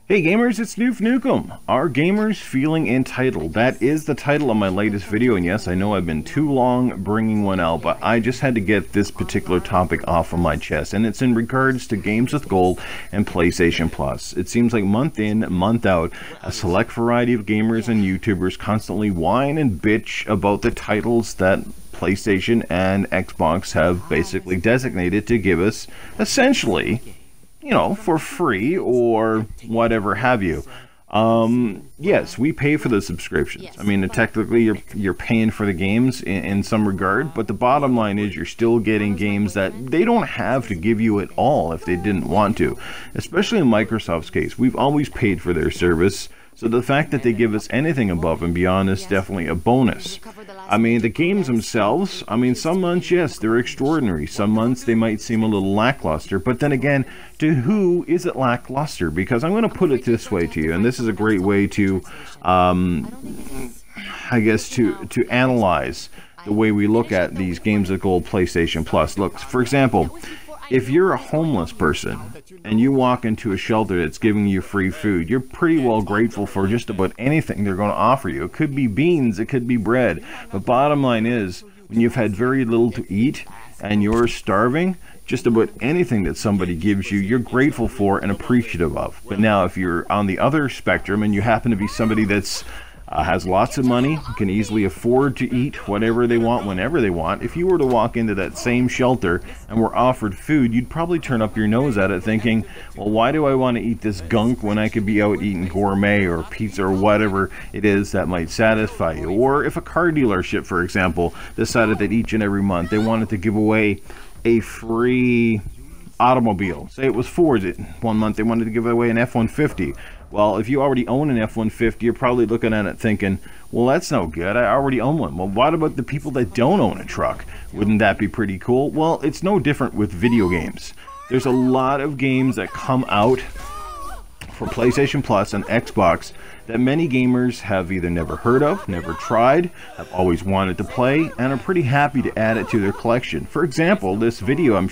Hey gamers, it's Newf Nukem. Are gamers feeling entitled? That is the title of my latest video, and yes, I know I've been too long bringing one out, but I just had to get this particular topic off of my chest, and it's in regards to Games with Gold and PlayStation Plus. It seems like month in, month out, a select variety of gamers and YouTubers constantly whine and bitch about the titles that PlayStation and Xbox have basically designated to give us, essentially, you know, for free or whatever have you. Yes, we pay for the subscriptions. I mean, technically you're paying for the games in some regard, but the bottom line is you're still getting games that they don't have to give you at all if they didn't want to. Especially in Microsoft's case, we've always paid for their service. So the fact that they give us anything above and beyond is definitely a bonus. I mean, the games themselves, I mean, some months, yes, they're extraordinary. Some months they might seem a little lackluster. But then again, to who is it lackluster? Because I'm going to put it this way to you, and this is a great way to, I guess, to analyze the way we look at these Games of Gold PlayStation Plus. Look, for example, if you're a homeless person and you walk into a shelter that's giving you free food, you're pretty well grateful for just about anything they're going to offer you. It could be beans, it could be bread. But bottom line is, when you've had very little to eat and you're starving, just about anything that somebody gives you, you're grateful for and appreciative of. But now if you're on the other spectrum and you happen to be somebody that's has lots of money, can easily afford to eat whatever they want whenever they want, if you were to walk into that same shelter and were offered food, you'd probably turn up your nose at it thinking, well, why do I want to eat this gunk when I could be out eating gourmet or pizza or whatever it is that might satisfy you? Or if a car dealership, for example, decided that each and every month they wanted to give away a free automobile. Say it was Ford. One month they wanted to give away an F-150. Well, if you already own an F-150, you're probably looking at it thinking, well, that's no good. I already own one. Well, what about the people that don't own a truck? Wouldn't that be pretty cool? Well, it's no different with video games. There's a lot of games that come out for PlayStation Plus and Xbox that many gamers have either never heard of, never tried, have always wanted to play, and are pretty happy to add it to their collection. For example, this video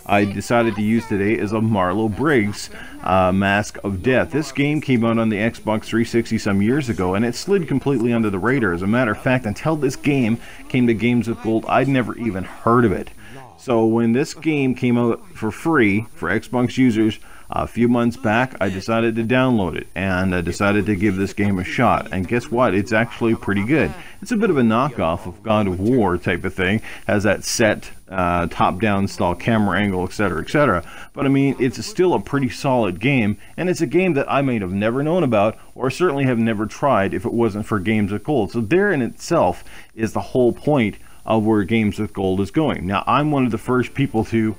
I decided to use today is a Marlowe Briggs Mask of Death. This game came out on the Xbox 360 some years ago, and it slid completely under the radar. As a matter of fact, until this game came to Games with Gold, I'd never even heard of it. So when this game came out for free for Xbox users a few months back, I decided to download it, and I decided to give this game a shot. And guess what? It's actually pretty good. It's a bit of a knockoff of God of War type of thing. Has that set top-down style camera angle, etc., etc. But I mean, it's still a pretty solid game, and it's a game that I might have never known about, or certainly have never tried if it wasn't for Games with Gold. So there in itself is the whole point of where Games with Gold is going. Now, I'm one of the first people to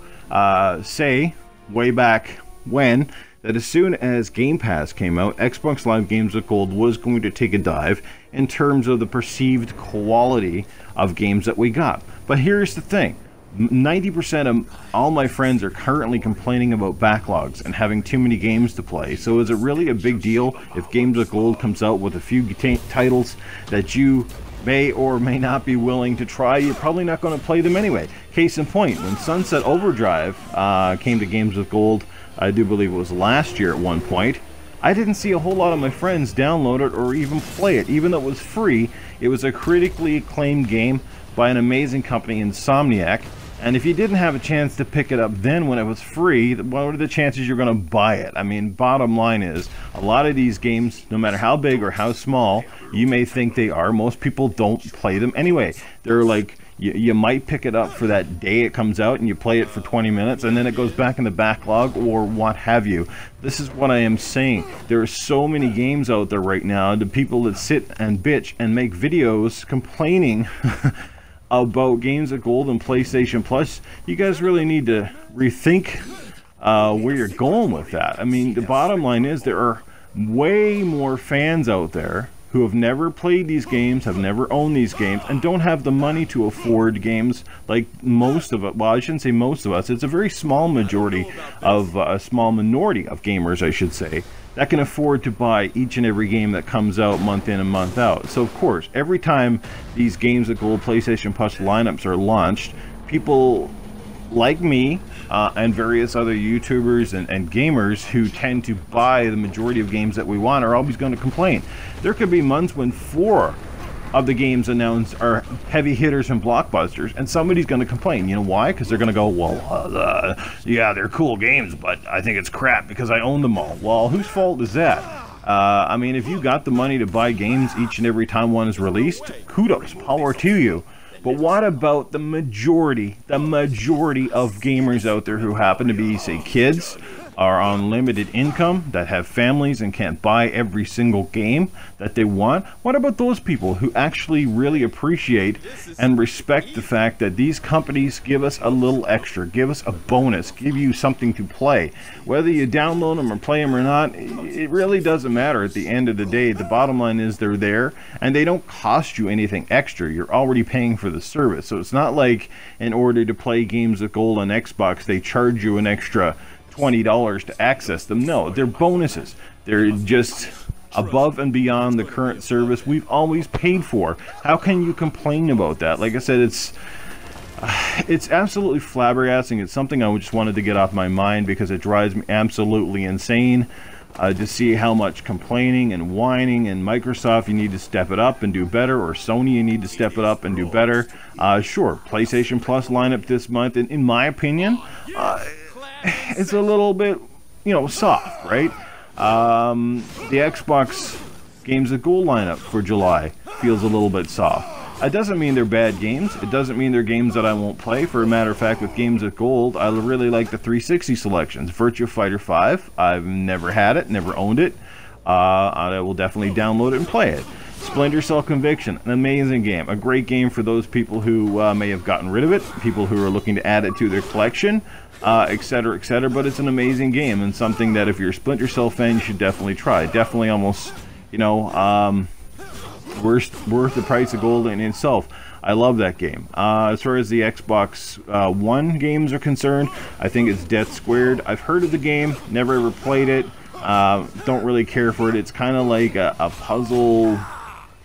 say, way back when, that as soon as Game Pass came out, Xbox Live Games with Gold was going to take a dive in terms of the perceived quality of games that we got. But here's the thing. 90% of all my friends are currently complaining about backlogs and having too many games to play. So is it really a big deal if Games with Gold comes out with a few titles that you may or may not be willing to try? You're probably not going to play them anyway. Case in point, when Sunset Overdrive came to Games with Gold, I do believe it was last year at one point, I didn't see a whole lot of my friends download it or even play it. Even though it was free, it was a critically acclaimed game by an amazing company, Insomniac. And if you didn't have a chance to pick it up then when it was free, what are the chances you're going to buy it? I mean, bottom line is, a lot of these games, no matter how big or how small you may think they are, most people don't play them anyway. They're like, you might pick it up for that day it comes out and you play it for 20 minutes and then it goes back in the backlog or what have you. This is what I am saying. There are so many games out there right now, the people that sit and bitch and make videos complaining about Games of Gold and PlayStation Plus. You guys really need to rethink where you're going with that. I mean, the bottom line is there are way more fans out there who have never played these games, have never owned these games, and don't have the money to afford games like most of it. Well, I shouldn't say most of us. It's a very small majority of, a small minority of gamers, I should say, that can afford to buy each and every game that comes out month in and month out. So, of course, every time these Games of Gold PlayStation Plus lineups are launched, people like me and various other YouTubers and gamers who tend to buy the majority of games that we want are always going to complain. There could be months when 4 of the games announced are heavy hitters and blockbusters, and somebody's going to complain. You know why? Because they're going to go, well, yeah, they're cool games, but I think it's crap because I own them all. Well, whose fault is that? I mean, if you got the money to buy games each and every time one is released, kudos, power to you. But what about the majority of gamers out there who happen to be, say, kids, are on limited income, that have families and can't buy every single game that they want? What about those people who actually really appreciate and respect the fact that these companies give us a little extra, give us a bonus, give you something to play? Whether you download them or play them or not, it really doesn't matter at the end of the day. The bottom line is they're there and they don't cost you anything extra. You're already paying for the service. So it's not like in order to play games of gold on Xbox, they charge you an extra $20 to access them. No, they're bonuses. They're just above and beyond the current service we've always paid for. How can you complain about that? Like I said, it's absolutely flabbergasting. It's something I just wanted to get off my mind because it drives me absolutely insane to see how much complaining and whining. And Microsoft, you need to step it up and do better, or Sony, you need to step it up and do better. Sure, PlayStation Plus lineup this month, and in my opinion, it's a little bit, soft, right? The Xbox Games of Gold lineup for July feels a little bit soft. It doesn't mean they're bad games. It doesn't mean they're games that I won't play. For a matter of fact, with Games of Gold, I really like the 360 selections. Virtua Fighter 5, I've never had it, never owned it. I will definitely download it and play it. Splinter Cell Conviction, an amazing game. A great game for those people who may have gotten rid of it, people who are looking to add it to their collection, etc., etc. But it's an amazing game and something that if you're a Splinter Cell fan, you should definitely try. Definitely almost, worth the price of gold in itself. I love that game. As far as the Xbox One games are concerned, I think it's Death Squared. I've heard of the game, never ever played it. Don't really care for it. It's kind of like a puzzle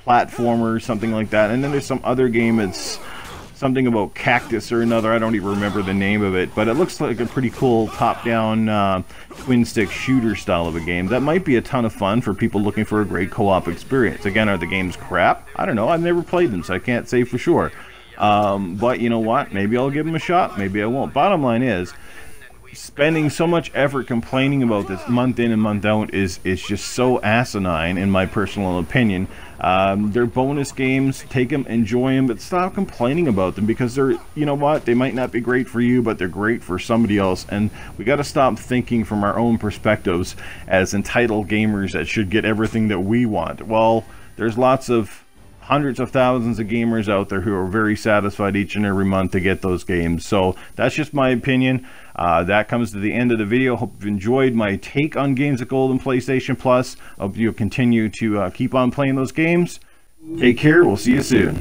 platformer, something like that. And then there's some other game, it's something about cactus or another. I don't even remember the name of it, but it looks like a pretty cool top-down twin-stick shooter style of a game. That might be a ton of fun for people looking for a great co-op experience. Again, are the games crap? I don't know. I've never played them, so I can't say for sure. But you know what? Maybe I'll give them a shot. Maybe I won't. Bottom line is, spending so much effort complaining about this month in and month out is just so asinine, in my personal opinion. They're bonus games. Take them, enjoy them, but stop complaining about them, because they're, they might not be great for you, but they're great for somebody else. And we got to stop thinking from our own perspectives as entitled gamers that should get everything that we want. Well, there's hundreds of thousands of gamers out there who are very satisfied each and every month to get those games. So that's just my opinion. That comes to the end of the video. Hope you've enjoyed my take on Games of Gold and PlayStation Plus. Hope you'll continue to keep on playing those games. Take care. We'll see you soon.